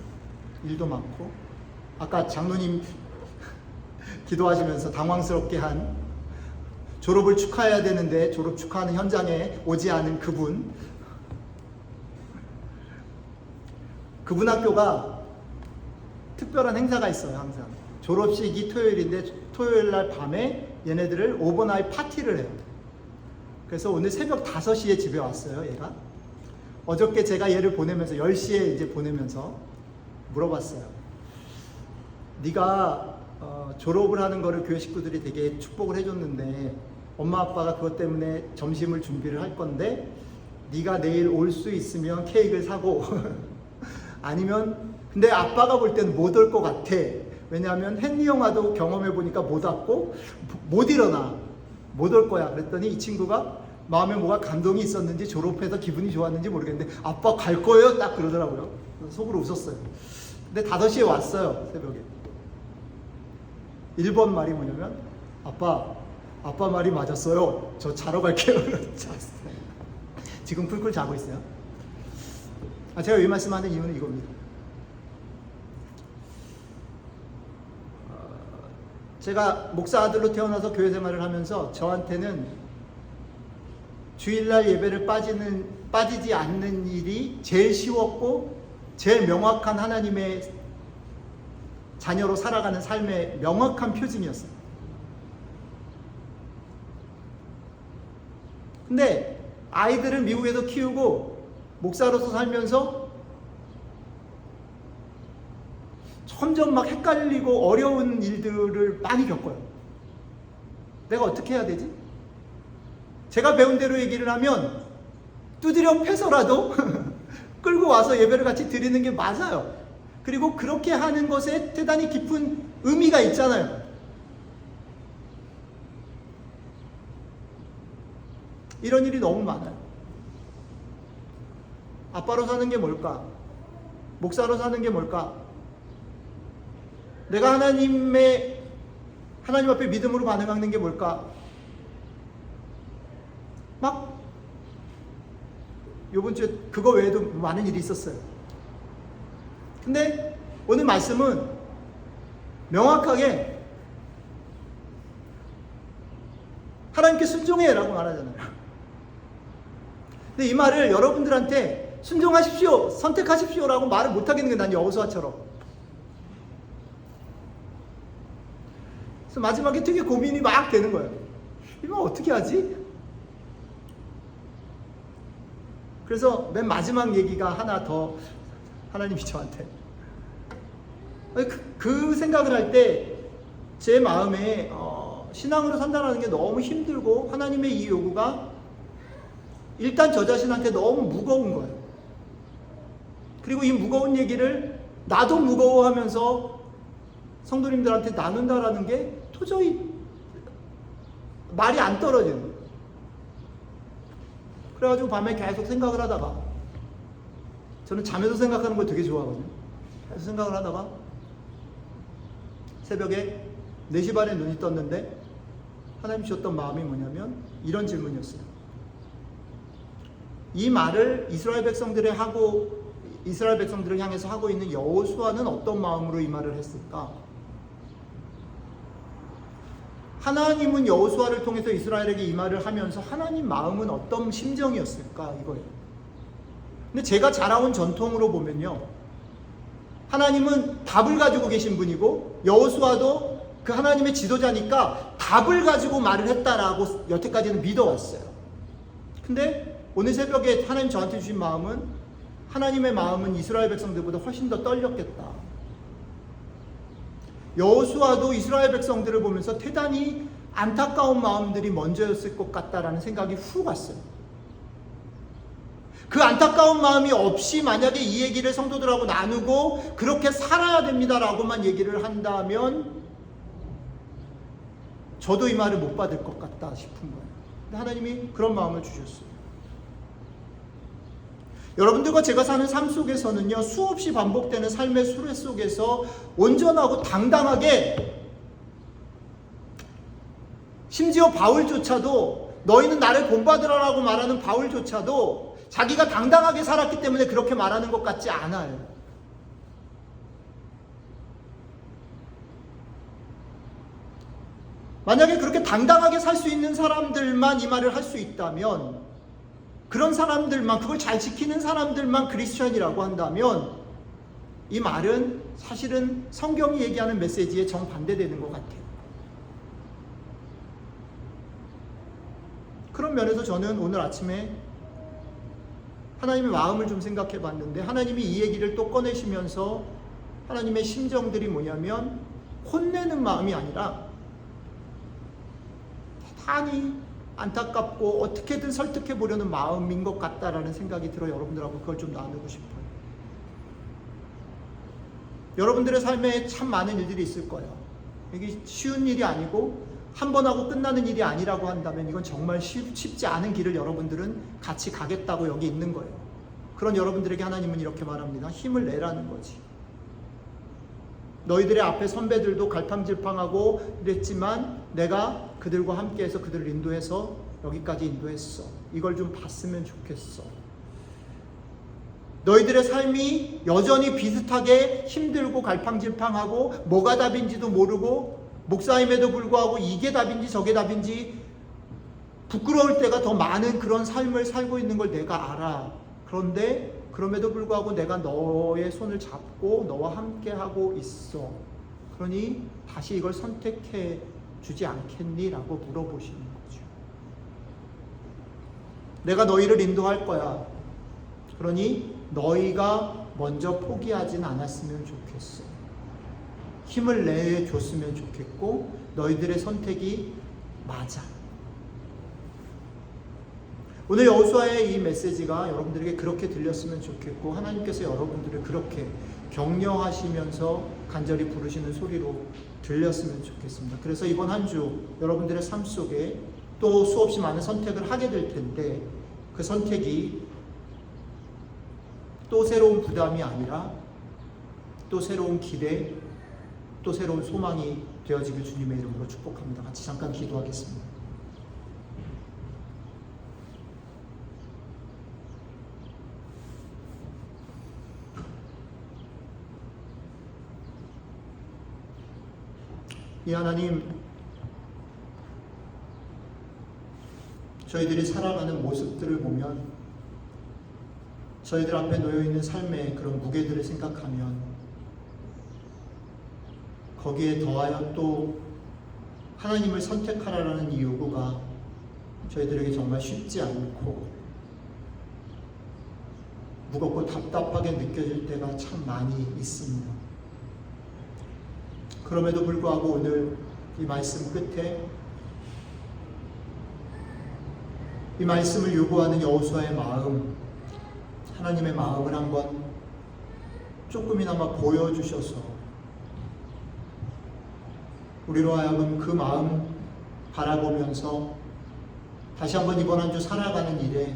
Speaker 1: 일도 많고 아까 장로님 기도하시면서 당황스럽게 한 졸업을 축하해야 되는데 졸업 축하하는 현장에 오지 않은 그분 학교가 특별한 행사가 있어요. 항상 졸업식이 토요일인데 토요일날 밤에 얘네들을 오버나잇 파티를 해요. 그래서 오늘 새벽 5시에 집에 왔어요. 얘가 어저께 제가 얘를 보내면서 10시에 이제 보내면서 물어봤어요. 네가 졸업을 하는 거를 교회 식구들이 되게 축복을 해줬는데 엄마 아빠가 그것 때문에 점심을 준비를 할 건데 네가 내일 올 수 있으면 케이크를 사고 아니면 근데 아빠가 볼 때는 못 올 것 같아. 왜냐하면 헨리 영화도 경험해 보니까 못 왔고 못 일어나 못 올 거야. 그랬더니 이 친구가 마음에 뭐가 감동이 있었는지 졸업해서 기분이 좋았는지 모르겠는데 아빠 갈 거예요? 딱 그러더라고요. 속으로 웃었어요. 근데 5시에 왔어요. 새벽에. 1번 말이 뭐냐면 아빠 말이 맞았어요. 저 자러 갈게요. 지금 쿨쿨 자고 있어요. 제가 이 말씀하는 이유는 이겁니다. 제가 목사 아들로 태어나서 교회 생활을 하면서 저한테는 주일날 예배를 빠지지 않는 일이 제일 쉬웠고 제일 명확한 하나님의 자녀로 살아가는 삶의 명확한 표징이었어요. 근데 아이들을 미국에서 키우고 목사로서 살면서 점점 막 헷갈리고 어려운 일들을 많이 겪어요. 내가 어떻게 해야 되지? 제가 배운 대로 얘기를 하면 두드려 패서라도 끌고 와서 예배를 같이 드리는 게 맞아요. 그리고 그렇게 하는 것에 대단히 깊은 의미가 있잖아요. 이런 일이 너무 많아요. 아빠로 사는 게 뭘까? 목사로 사는 게 뭘까? 내가 하나님 앞에 믿음으로 반응하는 게 뭘까? 막 요번 주에 그거 외에도 많은 일이 있었어요. 근데 오늘 말씀은 명확하게 하나님께 순종해라고 말하잖아요. 근데 이 말을 여러분들한테 순종하십시오, 선택하십시오라고 말을 못하겠는 게 난 여호수아처럼. 그래서 마지막에 되게 고민이 막 되는 거예요. 이거 어떻게 하지? 그래서 맨 마지막 얘기가 하나 더 하나님이 저한테 그 생각을 할 때 제 마음에 신앙으로 산다는 게 너무 힘들고 하나님의 이 요구가 일단 저 자신한테 너무 무거운 거예요. 그리고 이 무거운 얘기를 나도 무거워하면서 성도님들한테 나눈다라는 게 도저히 말이 안 떨어지는 거예요. 그래가지고 밤에 계속 생각을 하다가, 저는 잠에서 생각하는 걸 되게 좋아하거든요. 계속 생각을 하다가 새벽에 4시 반에 눈이 떴는데 하나님 주셨던 마음이 뭐냐면 이런 질문이었어요. 이 말을 이스라엘 백성들을 향해서 하고 있는 여호수아는 어떤 마음으로 이 말을 했을까? 하나님은 여호수아를 통해서 이스라엘에게 이 말을 하면서 하나님 마음은 어떤 심정이었을까? 이거예요. 근데 제가 자라온 전통으로 보면요, 하나님은 답을 가지고 계신 분이고 여호수아도 그 하나님의 지도자니까 답을 가지고 말을 했다라고 여태까지는 믿어왔어요. 근데 오늘 새벽에 하나님 저한테 주신 마음은, 하나님의 마음은 이스라엘 백성들보다 훨씬 더 떨렸겠다. 여호수아도 이스라엘 백성들을 보면서 대단히 안타까운 마음들이 먼저였을 것 같다라는 생각이 훅 왔어요. 그 안타까운 마음이 없이 만약에 이 얘기를 성도들하고 나누고 그렇게 살아야 됩니다라고만 얘기를 한다면 저도 이 말을 못 받을 것 같다 싶은 거예요. 근데 하나님이 그런 마음을 주셨어요. 여러분들과 제가 사는 삶 속에서는요, 수없이 반복되는 삶의 수레 속에서 온전하고 당당하게, 심지어 바울조차도, 너희는 나를 본받으라라고 말하는 바울조차도 자기가 당당하게 살았기 때문에 그렇게 말하는 것 같지 않아요. 만약에 그렇게 당당하게 살 수 있는 사람들만 이 말을 할 수 있다면, 그런 사람들만, 그걸 잘 지키는 사람들만 크리스천이라고 한다면 이 말은 사실은 성경이 얘기하는 메시지에 정반대되는 것 같아요. 그런 면에서 저는 오늘 아침에 하나님의 마음을 좀 생각해 봤는데, 하나님이 이 얘기를 또 꺼내시면서 하나님의 심정들이 뭐냐면 혼내는 마음이 아니라 대단히 안타깝고 어떻게든 설득해 보려는 마음인 것 같다라는 생각이 들어 여러분들하고 그걸 좀 나누고 싶어요. 여러분들의 삶에 참 많은 일들이 있을 거예요. 이게 쉬운 일이 아니고 한 번 하고 끝나는 일이 아니라고 한다면 이건 정말 쉽지 않은 길을 여러분들은 같이 가겠다고 여기 있는 거예요. 그런 여러분들에게 하나님은 이렇게 말합니다. 힘을 내라는 거지. 너희들의 앞에 선배들도 갈팡질팡하고 이랬지만 내가 그들과 함께해서 그들을 인도해서 여기까지 인도했어. 이걸 좀 봤으면 좋겠어. 너희들의 삶이 여전히 비슷하게 힘들고 갈팡질팡하고 뭐가 답인지도 모르고 목사임에도 불구하고 이게 답인지 저게 답인지 부끄러울 때가 더 많은 그런 삶을 살고 있는 걸 내가 알아. 그런데 그럼에도 불구하고 내가 너의 손을 잡고 너와 함께 하고 있어. 그러니 다시 이걸 선택해 주지 않겠니? 라고 물어보시는 거죠. 내가 너희를 인도할 거야. 그러니 너희가 먼저 포기하진 않았으면 좋겠어. 힘을 내줬으면 좋겠고 너희들의 선택이 맞아. 오늘 여호수아의 이 메시지가 여러분들에게 그렇게 들렸으면 좋겠고 하나님께서 여러분들을 그렇게 격려하시면서 간절히 부르시는 소리로 들렸으면 좋겠습니다. 그래서 이번 한 주 여러분들의 삶 속에 또 수없이 많은 선택을 하게 될 텐데 그 선택이 또 새로운 부담이 아니라 또 새로운 기대, 또 새로운 소망이 되어지길 주님의 이름으로 축복합니다. 같이 잠깐 기도하겠습니다. 이 하나님, 저희들이 살아가는 모습들을 보면 저희들 앞에 놓여있는 삶의 그런 무게들을 생각하면 거기에 더하여 또 하나님을 선택하라는 이 요구가 저희들에게 정말 쉽지 않고 무겁고 답답하게 느껴질 때가 참 많이 있습니다. 그럼에도 불구하고 오늘 이 말씀 끝에 이 말씀을 요구하는 여호수아의 마음, 하나님의 마음을 한번 조금이나마 보여주셔서 우리로 하여금 그 마음 바라보면서 다시 한번 이번 한 주 살아가는 일에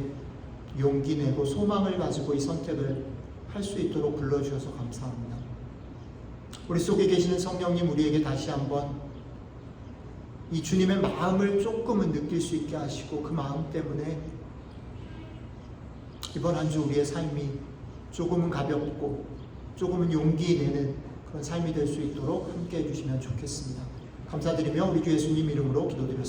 Speaker 1: 용기 내고 소망을 가지고 이 선택을 할 수 있도록 불러주셔서 감사합니다. 우리 속에 계시는 성령님, 우리에게 다시 한번 이 주님의 마음을 조금은 느낄 수 있게 하시고, 그 마음 때문에 이번 한 주 우리의 삶이 조금은 가볍고 조금은 용기 내는 그런 삶이 될 수 있도록 함께 해주시면 좋겠습니다. 감사드리며 우리 주 예수님 이름으로 기도드렸습니다.